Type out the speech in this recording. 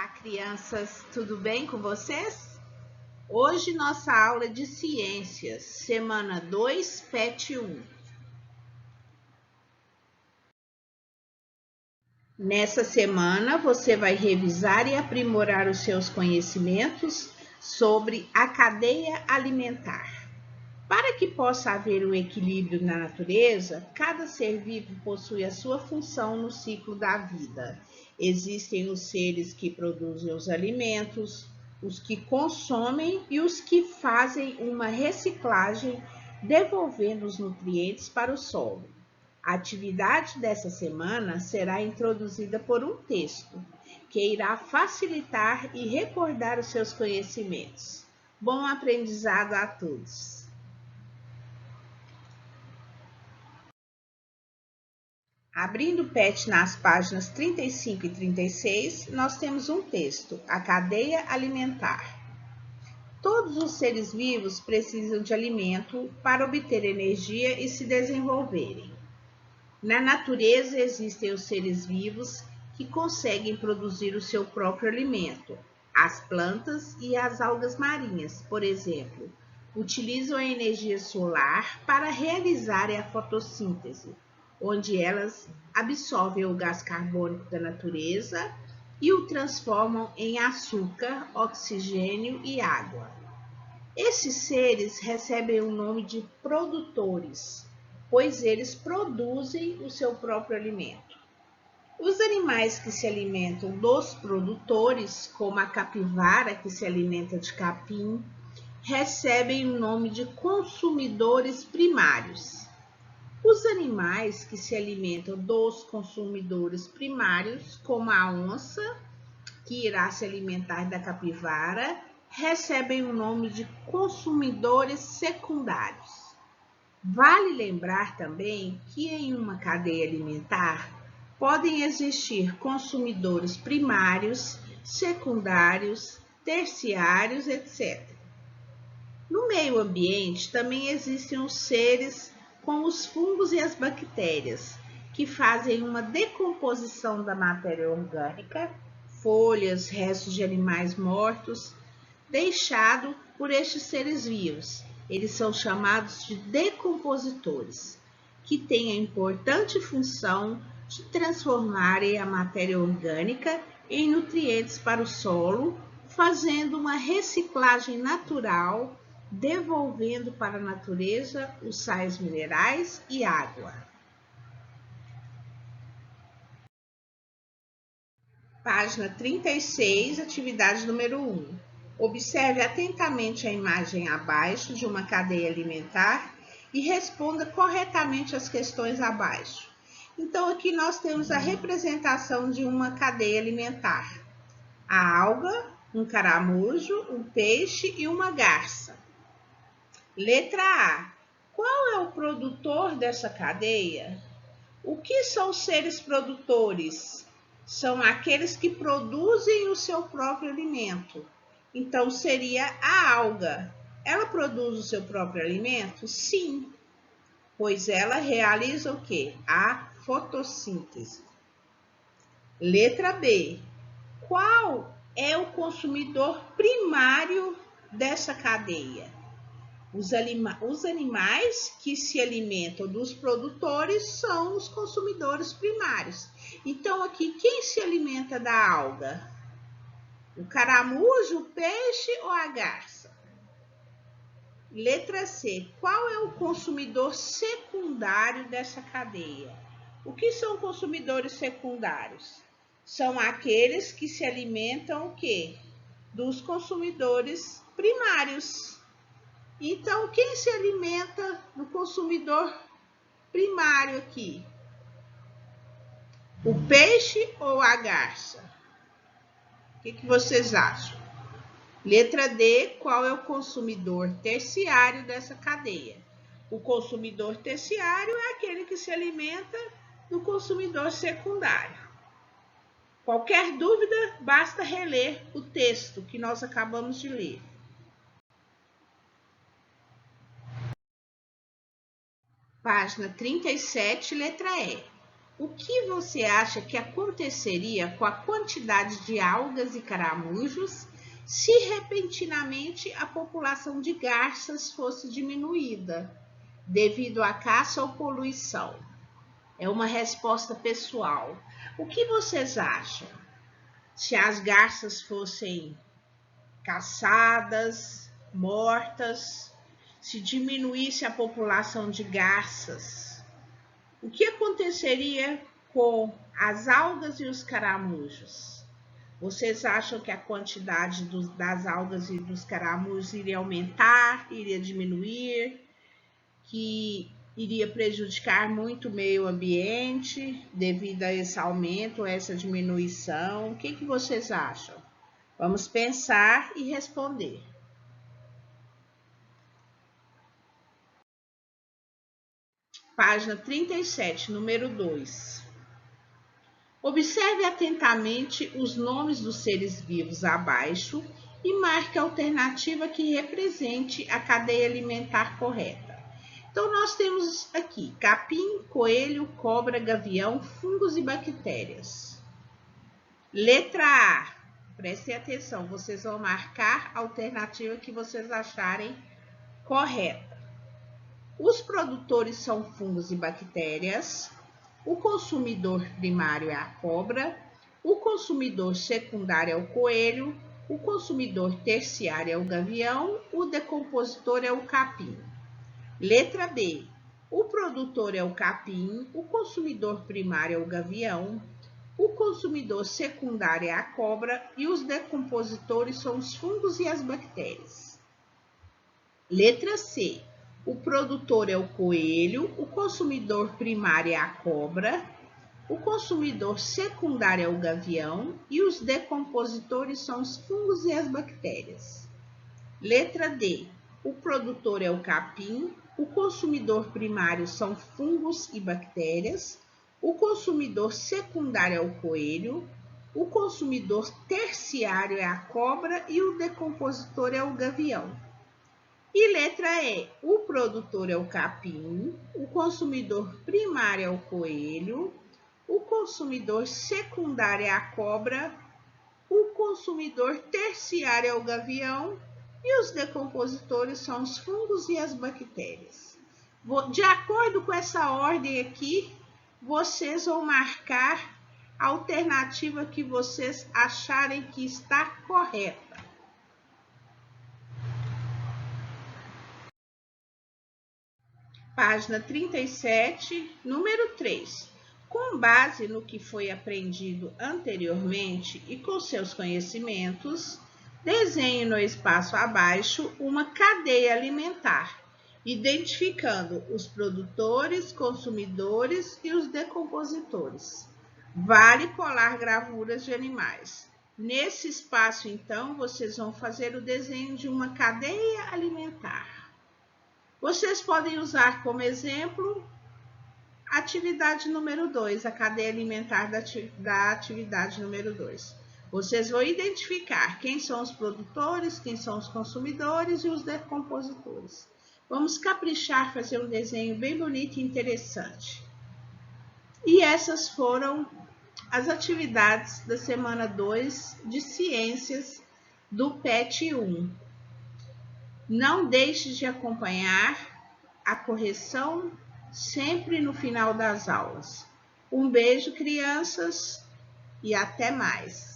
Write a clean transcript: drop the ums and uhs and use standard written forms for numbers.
Olá, crianças, tudo bem com vocês? Hoje nossa aula é de ciências, semana 2, PET 1. Nessa semana você vai revisar e aprimorar os seus conhecimentos sobre a cadeia alimentar. Para que possa haver um equilíbrio na natureza, cada ser vivo possui a sua função no ciclo da vida. Existem os seres que produzem os alimentos, os que consomem e os que fazem uma reciclagem, devolvendo os nutrientes para o solo. A atividade dessa semana será introduzida por um texto, que irá facilitar e recordar os seus conhecimentos. Bom aprendizado a todos! Abrindo o PET nas páginas 35 e 36, nós temos um texto, a cadeia alimentar. Todos os seres vivos precisam de alimento para obter energia e se desenvolverem. Na natureza existem os seres vivos que conseguem produzir o seu próprio alimento. As plantas e as algas marinhas, por exemplo, utilizam a energia solar para realizarem a fotossíntese, onde elas absorvem o gás carbônico da natureza e o transformam em açúcar, oxigênio e água. Esses seres recebem o nome de produtores, pois eles produzem o seu próprio alimento. Os animais que se alimentam dos produtores, como a capivara, que se alimenta de capim, recebem o nome de consumidores primários. Os animais que se alimentam dos consumidores primários, como a onça, que irá se alimentar da capivara, recebem o nome de consumidores secundários. Vale lembrar também que em uma cadeia alimentar podem existir consumidores primários, secundários, terciários, etc. No meio ambiente também existem os seres como os fungos e as bactérias, que fazem uma decomposição da matéria orgânica, folhas, restos de animais mortos, deixado por estes seres vivos. Eles são chamados de decompositores, que têm a importante função de transformarem a matéria orgânica em nutrientes para o solo, fazendo uma reciclagem natural, devolvendo para a natureza os sais minerais e água. Página 36, atividade número 1. Observe atentamente a imagem abaixo de uma cadeia alimentar e responda corretamente as questões abaixo. Então, aqui nós temos a representação de uma cadeia alimentar. A alga, um caramujo, um peixe e uma garça. Letra A. Qual é o produtor dessa cadeia? O que são os seres produtores? São aqueles que produzem o seu próprio alimento. Então, seria a alga. Ela produz o seu próprio alimento? Sim, pois ela realiza o quê? A fotossíntese. Letra B. Qual é o consumidor primário dessa cadeia? Os animais que se alimentam dos produtores são os consumidores primários. Então, aqui, quem se alimenta da alga? O caramujo, o peixe ou a garça? Letra C. Qual é o consumidor secundário dessa cadeia? O que são consumidores secundários? São aqueles que se alimentam o quê? Dos consumidores primários. Então, quem se alimenta do consumidor primário aqui? O peixe ou a garça? O que vocês acham? Letra D, qual é o consumidor terciário dessa cadeia? O consumidor terciário é aquele que se alimenta do consumidor secundário. Qualquer dúvida, basta reler o texto que nós acabamos de ler. Página 37, letra E. O que você acha que aconteceria com a quantidade de algas e caramujos se repentinamente a população de garças fosse diminuída devido à caça ou poluição? É uma resposta pessoal. O que vocês acham? Se as garças fossem caçadas, mortas, se diminuísse a população de garças, o que aconteceria com as algas e os caramujos? Vocês acham que a quantidade das algas e dos caramujos iria aumentar, iria diminuir, que iria prejudicar muito o meio ambiente devido a esse aumento, essa diminuição? O que vocês acham? Vamos pensar e responder. Página 37, número 2. Observe atentamente os nomes dos seres vivos abaixo e marque a alternativa que represente a cadeia alimentar correta. Então, nós temos aqui capim, coelho, cobra, gavião, fungos e bactérias. Letra A. Prestem atenção, vocês vão marcar a alternativa que vocês acharem correta. Os produtores são fungos e bactérias, o consumidor primário é a cobra, o consumidor secundário é o coelho, o consumidor terciário é o gavião, o decompositor é o capim. Letra B. O produtor é o capim, o consumidor primário é o gavião, o consumidor secundário é a cobra e os decompositores são os fungos e as bactérias. Letra C. O produtor é o coelho, o consumidor primário é a cobra, o consumidor secundário é o gavião e os decompositores são os fungos e as bactérias. Letra D. O produtor é o capim, o consumidor primário são fungos e bactérias, o consumidor secundário é o coelho, o consumidor terciário é a cobra e o decompositor é o gavião. E letra E, o produtor é o capim, o consumidor primário é o coelho, o consumidor secundário é a cobra, o consumidor terciário é o gavião e os decompositores são os fungos e as bactérias. De acordo com essa ordem aqui, vocês vão marcar a alternativa que vocês acharem que está correta. Página 37, número 3. Com base no que foi aprendido anteriormente e com seus conhecimentos, desenhe no espaço abaixo uma cadeia alimentar, identificando os produtores, consumidores e os decompositores. Vale colar gravuras de animais. Nesse espaço, então, vocês vão fazer o desenho de uma cadeia alimentar. Vocês podem usar como exemplo a atividade número 2, a cadeia alimentar da atividade número 2. Vocês vão identificar quem são os produtores, quem são os consumidores e os decompositores. Vamos caprichar, fazer um desenho bem bonito e interessante. E essas foram as atividades da semana 2 de Ciências do PET 1. Não deixe de acompanhar a correção sempre no final das aulas. Um beijo, crianças, e até mais!